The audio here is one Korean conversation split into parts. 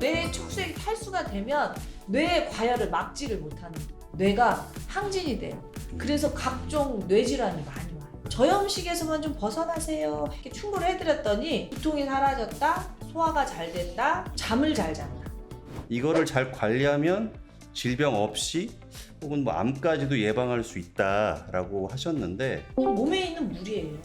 뇌 척수액이 탈수가 되면 뇌의 과열을 막지를 못하는 거예요. 뇌가 항진이 돼요. 그래서 각종 뇌질환이 많이 와요. 저염식에서만 좀 벗어나세요 이렇게 충고를 해드렸더니 두통이 사라졌다, 소화가 잘 된다, 잠을 잘 잔다. 이거를 잘 관리하면 질병 없이 혹은 뭐 암까지도 예방할 수 있다라고 하셨는데 몸에 있는 물이에요.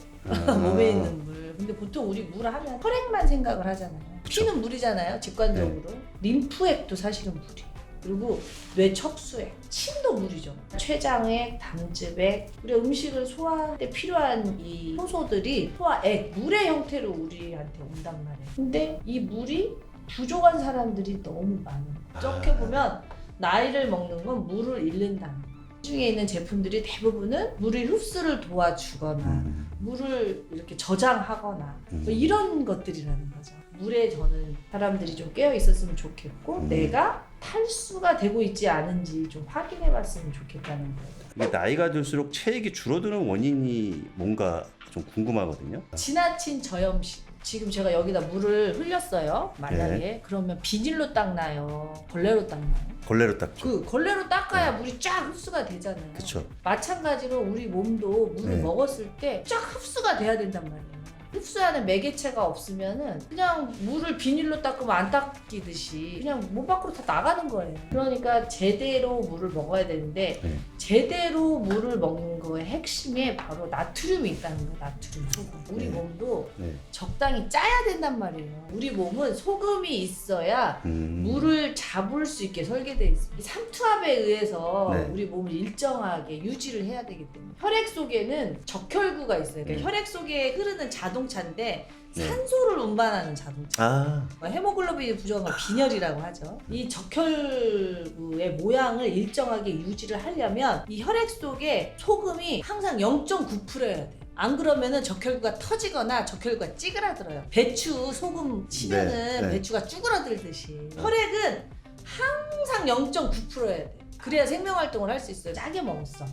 몸에 있는 물. 근데 보통 우리 물 하면 혈액만 생각을 하잖아요. 그쵸. 피는 물이잖아요, 직관적으로. 림프액도 사실은 물이에요. 그리고 뇌 척수액, 침도 물이죠. 췌장액, 담즙액, 우리 음식을 소화할 때 필요한 이 효소들이 소화액, 물의 형태로 우리한테 온단 말이에요. 근데 이 물이 부족한 사람들이 너무 많아요. 어떻게 보면 나이를 먹는 건 물을 잃는다는 거예요. 중에 있는 제품들이 대부분은 물의 흡수를 도와주거나 물을 이렇게 저장하거나 뭐 이런 것들이라는 거죠. 물에 저는 사람들이 좀 깨어 있었으면 좋겠고 내가 탈수가 되고 있지 않은지 좀 확인해 봤으면 좋겠다는 거예요. 이게 나이가 들수록 체액이 줄어드는 원인이 뭔가 좀 궁금하거든요. 지나친 저염식. 지금 제가 여기다 물을 흘렸어요. 만약에 그러면 비닐로 닦나요? 걸레로 닦나요? 걸레로 닦죠. 그 걸레로 닦아야 물이 쫙 흡수가 되잖아요. 그쵸. 마찬가지로 우리 몸도 물을 네. 먹었을 때 쫙 흡수가 돼야 된단 말이에요. 흡수하는 매개체가 없으면은 그냥 물을 비닐로 닦으면 안 닦이듯이 그냥 몸 밖으로 다 나가는 거예요. 그러니까 제대로 물을 먹어야 되는데 네. 제대로 물을 먹는 거의 핵심에 바로 나트륨이 있다는 거예요. 나트륨, 소금. 우리 네. 몸도 네. 적당히 짜야 된단 말이에요. 우리 몸은 소금이 있어야 물을 잡을 수 있게 설계되어 있습니다. 이 삼투압에 의해서 네. 우리 몸을 일정하게 유지를 해야 되기 때문에 혈액 속에는 적혈구가 있어요. 그러니까 혈액 속에 흐르는 자동차인데 네. 산소를 운반하는 자동차. 아, 헤모글로빈이 부족한 걸 빈혈이라고 하죠. 이 적혈구의 모양을 일정하게 유지를 하려면 이 혈액 속에 소금이 항상 0.9%여야 돼요. 안 그러면은 적혈구가 터지거나 적혈구가 찌그러들어요. 배추 소금 치면은 네, 네. 배추가 쭈그러들듯이 혈액은 항상 0.9%여야 돼. 그래야 생명 활동을 할 수 있어요. 짜게 먹었어.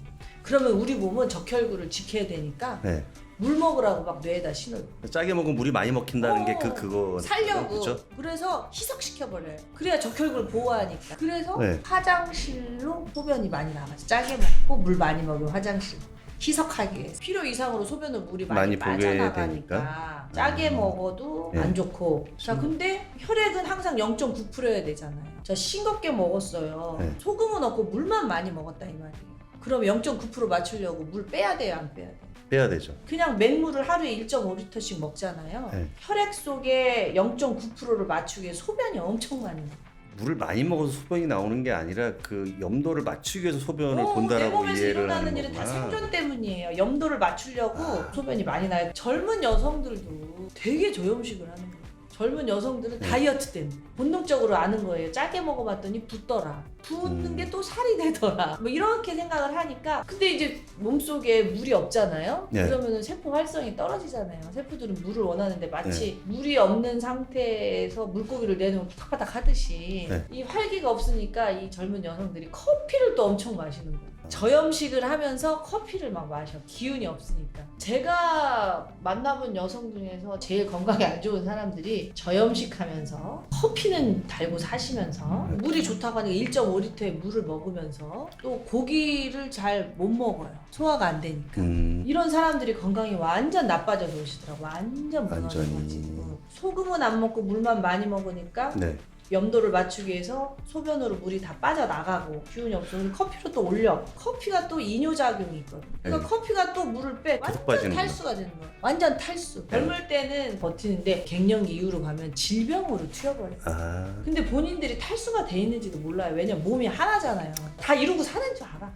그러면 우리 몸은 적혈구를 지켜야 되니까 네. 물 먹으라고 막 뇌에다 신호를. 짜게 먹으면 물이 많이 먹힌다는 게 그거 살려고. 그렇죠? 그래서 희석시켜버려요. 그래야 적혈구를 보호하니까. 그래서 네. 화장실로 소변이 많이 나가죠. 짜게 먹고 물 많이 먹으면 화장실. 희석하기 위해서. 필요 이상으로 소변을 물이 많이 많이 보게 빠져나가니까 되니까. 짜게 먹어도 네. 안 좋고. 자, 근데 혈액은 항상 0.9%여야 되잖아요. 자, 싱겁게 먹었어요. 네. 소금은 없고 물만 많이 먹었다 이 말이에요. 그럼 0.9% 맞추려고 물 빼야 돼요, 안 빼야 돼요? 빼야 되죠. 그냥 맹물을 하루에 1.5리터씩 먹잖아요. 네. 혈액 속에 0.9%를 맞추기 위해 소변이 엄청 많이 나요. 물을 많이 먹어서 소변이 나오는 게 아니라 그 염도를 맞추기 위해서 소변을 내 본다라고 몸에서 이해를 일어나는 하는 일은 다 거구나. 생존 때문이에요. 염도를 맞추려고 소변이 많이 나요. 젊은 여성들도 되게 저염식을 하는 거예요. 젊은 여성들은 네. 다이어트 때문에 본능적으로 아는 거예요. 짜게 먹어봤더니 붓더라. 붓는 게 또 살이 되더라. 뭐 이렇게 생각을 하니까 근데 이제 몸속에 물이 없잖아요. 네. 그러면은 세포 활성이 떨어지잖아요. 세포들은 물을 원하는데 마치 물이 없는 상태에서 물고기를 내놓으면 파닥파닥 하듯이 네. 이 활기가 없으니까 이 젊은 여성들이 커피를 또 엄청 마시는 거예요. 저염식을 하면서 커피를 막 마셔. 기운이 없으니까. 제가 만나본 여성 중에서 제일 건강에 안 좋은 사람들이 저염식 하면서 커피는 달고 사시면서 물이 좋다고 하니까 1.5리터의 물을 먹으면서 또 고기를 잘 못 먹어요. 소화가 안 되니까. 이런 사람들이 건강이 완전 나빠져서 오시더라고. 완전 무너져가지고. 소금은 안 먹고 물만 많이 먹으니까 네. 염도를 맞추기 위해서 소변으로 물이 다 빠져나가고 기운이 없으면 커피로 또 올려. 커피가 또 이뇨작용이 있거든. 그러니까 네. 커피가 또 물을 빼. 계속 완전 빠지는 탈수가 되는 거야. 완전 탈수. 젊을 때는 버티는데 갱년기 이후로 가면 질병으로 튀어버려요. 아, 근데 본인들이 탈수가 돼 있는지도 몰라요. 왜냐면 몸이 하나잖아요. 다 이루고 사는 줄 알아.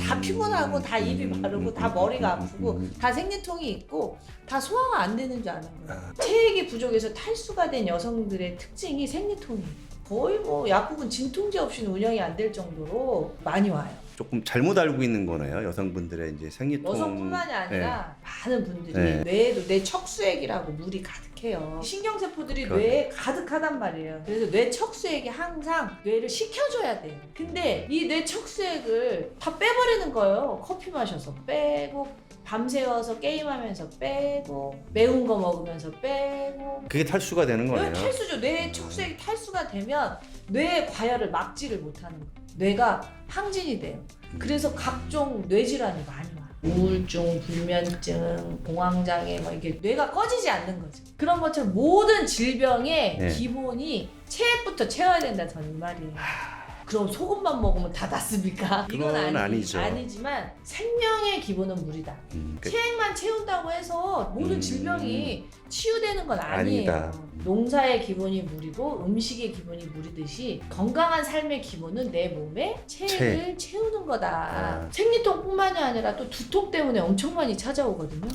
다 피곤하고 다 입이 마르고 다 머리가 아프고 다 생리통이 있고 다 소화가 안 되는 줄 아는 거예요. 체액이 부족해서 탈수가 된 여성들의 특징이 생리통이에요. 거의 뭐 약국은 진통제 없이는 운영이 안 될 정도로 많이 와요. 조금 잘못 알고 있는 거네요. 여성분들의 이제 생리통. 여성뿐만이 아니라 많은 분들이 네. 뇌에도 뇌 척수액이라고 물이 가득해요. 신경세포들이 그러네. 뇌에 가득하단 말이에요. 그래서 뇌 척수액이 항상 뇌를 식혀줘야 돼요. 근데 이 뇌 척수액을 다 빼버리는 거예요. 커피 마셔서 빼고 밤새워서 게임하면서 빼고 매운 거 먹으면서 빼고 그게 탈수가 되는 거네요. 탈수죠. 뇌 척수액이 탈수가 탈수가 되면 뇌의 과열을 막지를 못하는 거예요. 뇌가 항진이 돼요. 그래서 각종 뇌질환이 많이 와요. 우울증, 불면증, 공황장애 뭐 이게 뇌가 꺼지지 않는 거죠. 그런 것처럼 모든 질병의 네. 기본이 체액부터 채워야 된다 저는 이 말이에요. 그럼 소금만 먹으면 다 낫습니까? 이건 그건 아니죠. 아니지만 생명의 기본은 물이다. 체액만 채운다고 해서 모든 질병이 치유되는 건 아니에요. 아니다. 농사의 기본이 물이고 음식의 기본이 물이듯이 건강한 삶의 기본은 내 몸에 체액을 채우는 거다. 생리통뿐만이 아니라 또 두통 때문에 엄청 많이 찾아오거든요.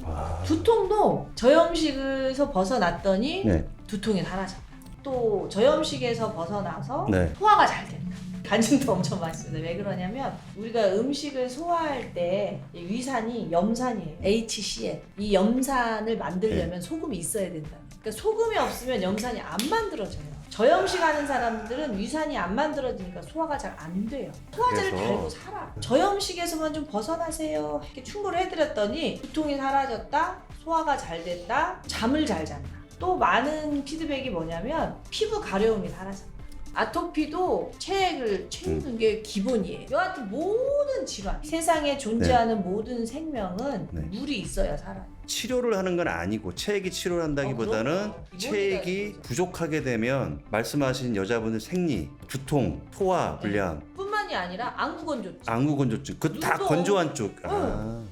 두통도 저염식에서 벗어났더니 네. 두통이 사라졌다. 또 저염식에서 벗어나서 네. 소화가 잘 된다. 간증도 엄청 많습니다. 왜 그러냐면 우리가 음식을 소화할 때 위산이 염산이에요. HCl. 이 염산을 만들려면 소금이 있어야 된다. 그러니까 소금이 없으면 염산이 안 만들어져요. 저염식 하는 사람들은 위산이 안 만들어지니까 소화가 잘 안 돼요. 소화제를 그래서- 달고 살아. 저염식에서만 좀 벗어나세요. 이렇게 충고를 해드렸더니 두통이 사라졌다. 소화가 잘 된다. 잠을 잘 잔다. 또 많은 피드백이 뭐냐면 피부 가려움이 사라졌다. 아토피도 체액을 채우는 게 기본이에요. 여하튼 모든 질환, 세상에 존재하는 모든 생명은 네. 물이 있어야 살아요. 치료를 하는 건 아니고 체액이 치료를 한다기보다는 그럼요. 체액이 기본이다, 이거죠. 부족하게 되면 말씀하신 여자분의 생리, 두통, 소화 불량, 뿐만이 아니라 안구건조증, 안구건조증 그 다 눈도- 건조한 쪽.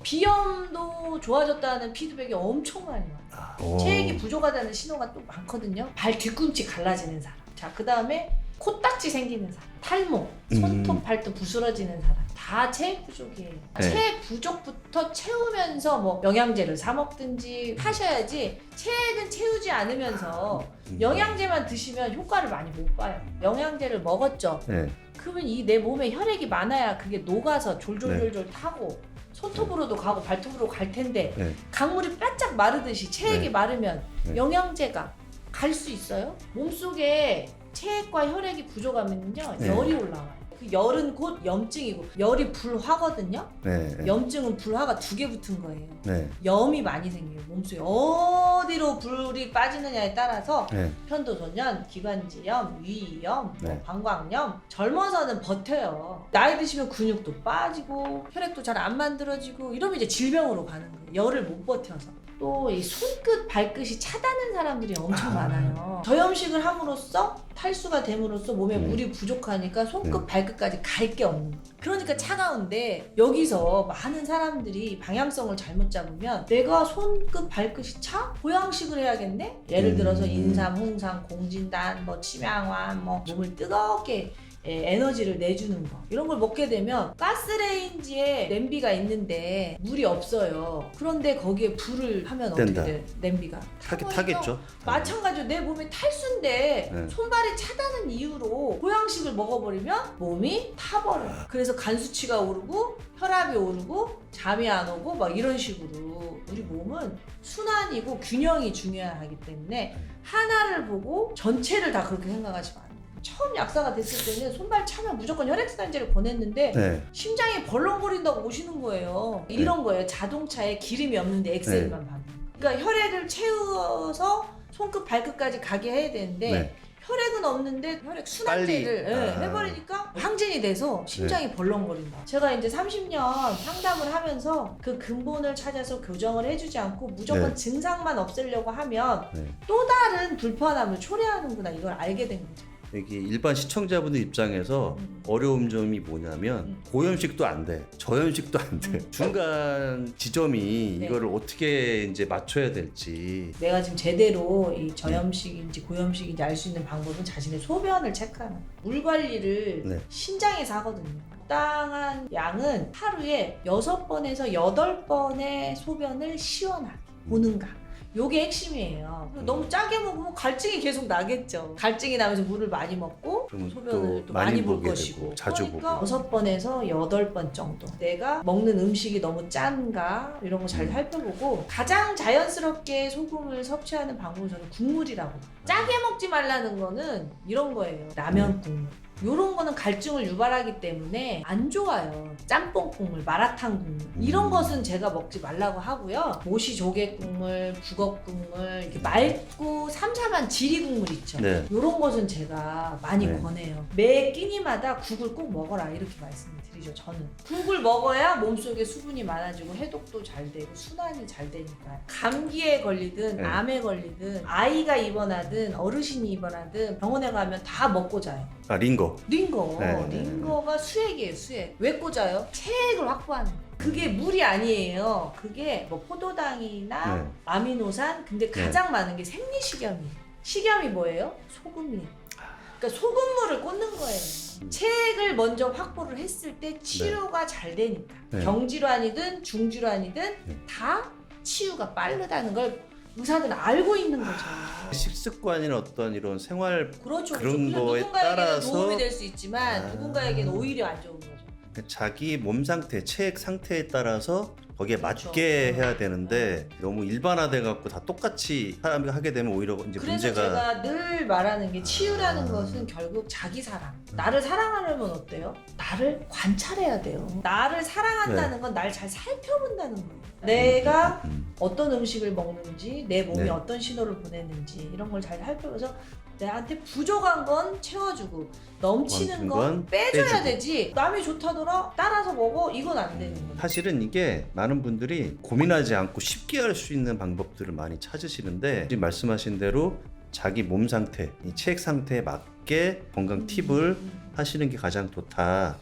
비염도 좋아졌다는 피드백이 엄청 많이 와요. 오. 체액이 부족하다는 신호가 또 많거든요. 발 뒤꿈치 갈라지는 사람. 자, 그 다음에 코딱지 생기는 사람, 탈모, 손톱, 발톱 부스러지는 사람 다 체액 부족이에요. 네. 체액 부족부터 채우면서 뭐 영양제를 사 먹든지 하셔야지 체액은 채우지 않으면서 영양제만 드시면 효과를 많이 못 봐요. 영양제를 먹었죠. 네. 그러면 이 내 몸에 혈액이 많아야 그게 녹아서 졸졸졸졸 타고 손톱으로도 가고 발톱으로 갈 텐데 네. 강물이 바짝 마르듯이 체액이 네. 마르면 네. 영양제가 갈 수 있어요? 몸속에 체액과 혈액이 부족하면요 네. 열이 올라와요. 그 열은 곧 염증이고 열이 불화거든요. 네. 염증은 불화가 2개 붙은 거예요. 네. 염이 많이 생겨요. 몸속에 어디로 불이 빠지느냐에 따라서 네. 편도소년, 기관지염, 위염, 네. 뭐 방광염. 젊어서는 버텨요. 나이 드시면 근육도 빠지고 혈액도 잘 안 만들어지고 이러면 이제 질병으로 가는 거예요. 열을 못 버텨서. 또 이 손끝, 발끝이 차다는 사람들이 엄청 많아요. 저염식을 함으로써 탈수가 됨으로써 몸에 물이 부족하니까 손끝, 발끝까지 갈 게 없는 거예요. 그러니까 차가운데 여기서 많은 사람들이 방향성을 잘못 잡으면 내가 손끝, 발끝이 차? 보양식을 해야겠네? 예를 들어서 인삼, 홍삼, 공진단, 뭐 침양환, 뭐 몸을 뜨겁게 에너지를 내주는 거 이런 걸 먹게 되면 가스레인지에 냄비가 있는데 물이 없어요. 그런데 거기에 불을 하면 된다. 어떻게 돼? 냄비가 타겠죠. 마찬가지로 내 몸에 탈수인데 네. 손발이 차다는 이유로 보양식을 먹어버리면 몸이 타버려요. 그래서 간 수치가 오르고 혈압이 오르고 잠이 안 오고 막 이런 식으로 우리 몸은 순환이고 균형이 중요하기 때문에 하나를 보고 전체를 다 그렇게 생각하지 마요. 처음 약사가 됐을 때는 손발 차면 무조건 혈액순환제를 권했는데 네. 심장이 벌렁거린다고 오시는 거예요. 이런 거예요. 자동차에 기름이 없는데 엑셀만 밟는 거. 그러니까 혈액을 채워서 손끝 발끝까지 가게 해야 되는데 네. 혈액은 없는데 혈액 순환제를 해버리니까 항진이 돼서 심장이 벌렁거린다. 제가 이제 30년 상담을 하면서 그 근본을 찾아서 교정을 해주지 않고 무조건 네. 증상만 없애려고 하면 네. 또 다른 불편함을 초래하는구나 이걸 알게 된 거죠. 여기 일반 시청자분들 입장에서 어려운 점이 뭐냐면 고염식도 안 돼, 저염식도 안 돼. 중간 지점이 네. 이거를 어떻게 이제 맞춰야 될지. 내가 지금 제대로 이 저염식인지 고염식인지 알 수 있는 방법은 자신의 소변을 체크하는 거예요. 물 관리를 네. 신장에서 하거든요. 적당한 양은 하루에 6번에서 8번의 소변을 시원하게 보는가. 요게 핵심이에요. 너무 짜게 먹으면 갈증이 계속 나겠죠. 갈증이 나면서 물을 많이 먹고 그러면 소변을 또 또 많이 볼 보게 것이고 되고, 자주 그러니까 보고. 6번에서 8번 정도 내가 먹는 음식이 너무 짠가 이런 거 잘 살펴보고 가장 자연스럽게 소금을 섭취하는 방법은 저는 국물이라고 봐요. 짜게 먹지 말라는 거는 이런 거예요. 라면 국물, 이런 거는 갈증을 유발하기 때문에 안 좋아요. 짬뽕 국물, 마라탕 국물 이런 것은 제가 먹지 말라고 하고요. 모시 조개 국물, 북엇 국물 이렇게 맑고 삼삼한 지리 국물 있죠. 네. 이런 것은 제가 많이 네. 권해요. 매 끼니마다 국을 꼭 먹어라 이렇게 말씀을 드리죠. 저는 국을 먹어야 몸속에 수분이 많아지고 해독도 잘 되고 순환이 잘 되니까 감기에 걸리든 네. 암에 걸리든 아이가 입원하든 어르신이 입원하든 병원에 가면 다 먹고 자요. 아 링거. 링거. 네. 링거가 수액이에요, 수액. 왜 꽂아요? 체액을 확보하는 거예요. 그게 물이 아니에요. 그게 뭐 포도당이나 네. 아미노산, 근데 가장 많은 게 생리식염이에요. 식염이 뭐예요? 소금이에요. 그러니까 소금물을 꽂는 거예요. 체액을 먼저 확보를 했을 때 치료가 잘 되니까. 네. 경질환이든 중질환이든 네. 다 치유가 빠르다는 걸 의사들은 알고 있는 거죠. 식습관이나 어떤 이런 생활 그렇죠. 그런 그렇죠. 거에 누군가에게는 따라서 도움이 될 수 있지만 아. 누군가에게는 오히려 안 좋은 거죠. 자기 몸 상태, 체액 상태에 따라서 거기에 그렇죠. 맞게 해야 되는데 너무 일반화돼 갖고 다 똑같이 사람이 하게 되면 오히려 이제 그래서 문제가 제가 늘 말하는 게 치유라는 아. 것은 결국 자기 사랑. 나를 사랑하려면 어때요? 나를 관찰해야 돼요. 나를 사랑한다는 건 나를 잘 살펴본다는 거예요. 내가 어떤 음식을 먹는지, 내 몸이 네. 어떤 신호를 보내는지 이런 걸 잘 살펴서 내한테 부족한 건 채워주고 넘치는 건 건 빼줘야 빼주고. 되지. 남이 좋다더라 따라서 먹어 이건 안 되는 거예요. 사실은 이게 많은 분들이 고민하지 않고 쉽게 할 수 있는 방법들을 많이 찾으시는데 지금 말씀하신 대로 자기 몸 상태, 이 체액 상태에 맞게 건강 팁을 하시는 게 가장 좋다.